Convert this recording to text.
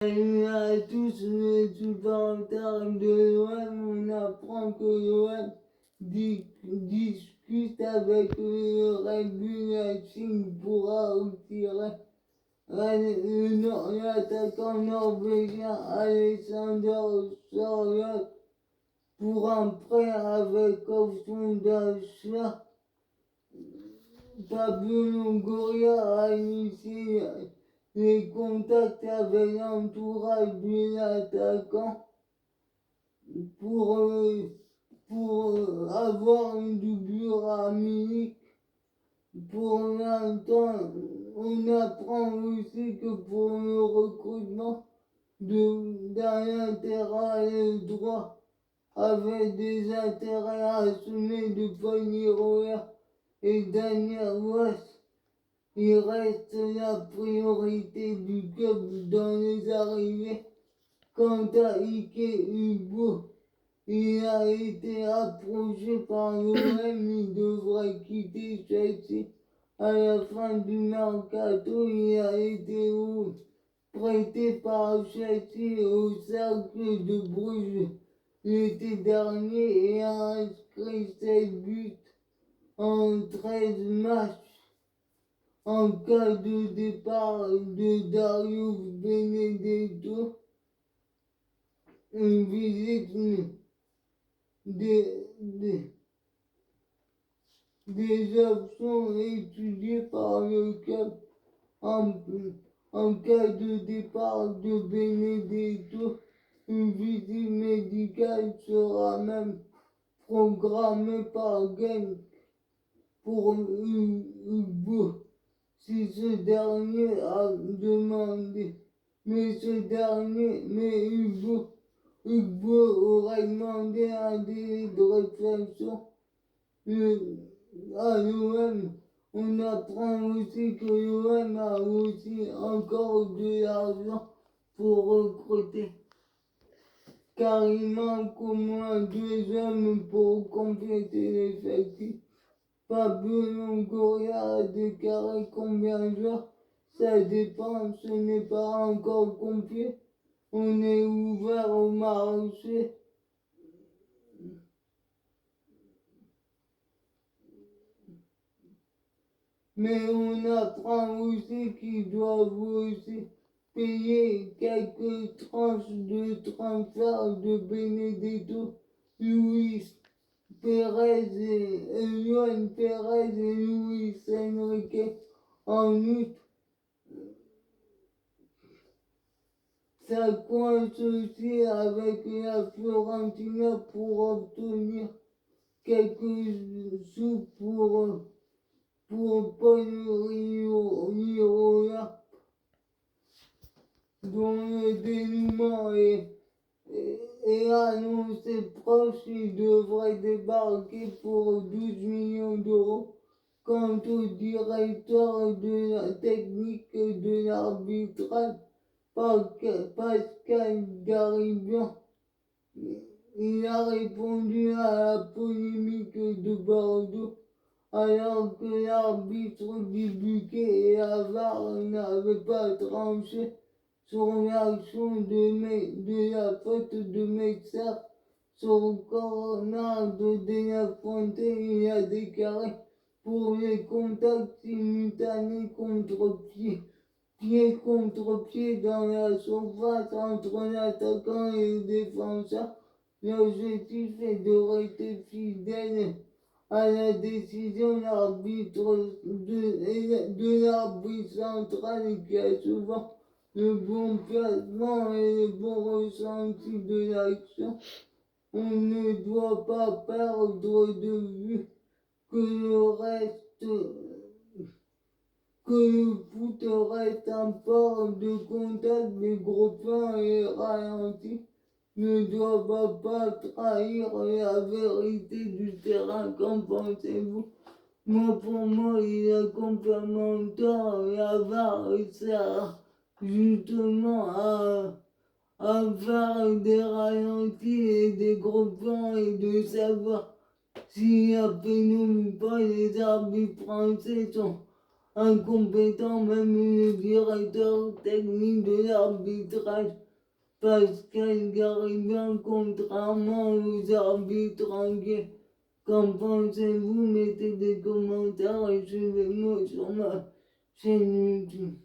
Salut à tous les supporters de l'OM, on apprend que l'OM discute avec le Red Bull Leipzig pour retirer l'attaquant norvégien Alexander Sørloth pour un prêt avec option d'achat. Pablo Longoria a initié les contacts avec l'entourage de l'attaquant pour, avoir une doublure à Munich. Pour l'instant, on apprend aussi que pour le recrutement d'un latéral droit avec des intérêts assumés de Paul Leroy et Daniel West, il reste la priorité du club dans les arrivées. Quant à Ike Hugo, il a été approché par l'OM, il devrait quitter Chelsea à la fin du mercato. Il a été prêté par Chelsea au Cercle de Bruges l'été dernier et a inscrit 7 buts en 13 matchs. En cas de départ de Darius Benedetto, une visite des options étudiées par le club. En cas de départ de Benedetto, une visite médicale sera même programmée par Genk pour Hugo. Si ce dernier a demandé, mais Hugo aurait demandé un délai de réflexion à l'OM. On apprend aussi que l'OM a aussi encore de l'argent pour recruter, car il manque au moins 2 hommes pour compléter l'effectif. Pablo Longoria a déclaré combien de joueurs, ça dépend, ce n'est pas encore complet. On est ouvert au marché. Mais on apprend aussi qu'ils doivent aussi payer quelques tranches de transfert de Benedetto, Luis Pérez et Luan Pérez et Luis Enrique en août. Ça coince aussi avec la Fiorentina pour obtenir quelques sous pour Paul Lirola, dont le dénouement est annoncé proche. Il devrait débarquer pour 12 millions d'euros. Quant au directeur de la technique de l'arbitrage, Pascal Garibian, il a répondu à la polémique de Bordeaux alors que l'arbitre du Buquet et Havard n'avaient pas tranché sur l'action de la faute de Mexer sur le corner de De La Fuente. Il a déclaré pour les contacts simultanés pied contre pied dans la surface entre l'attaquant et le défenseur. L'objectif est de rester fidèle à la décision de l'arbitre central qui a souvent le bon placement et le bon ressenti de l'action. On ne doit pas perdre de vue que le foot reste un sport de contact. Les gros plans et ralentis ne doivent pas trahir la vérité du terrain. Qu'en pensez-vous? Pour moi, il a complètement tort. La VAR sert justement à faire des ralentis et des gros plans et de savoir s'il y a pénombre ou pas. Les arbitres français sont incompétent, même le directeur technique de l'arbitrage, Pascal Garibin, contrairement aux arbitres anglais. Qu'en pensez-vous? Mettez des commentaires et suivez-moi sur ma chaîne YouTube.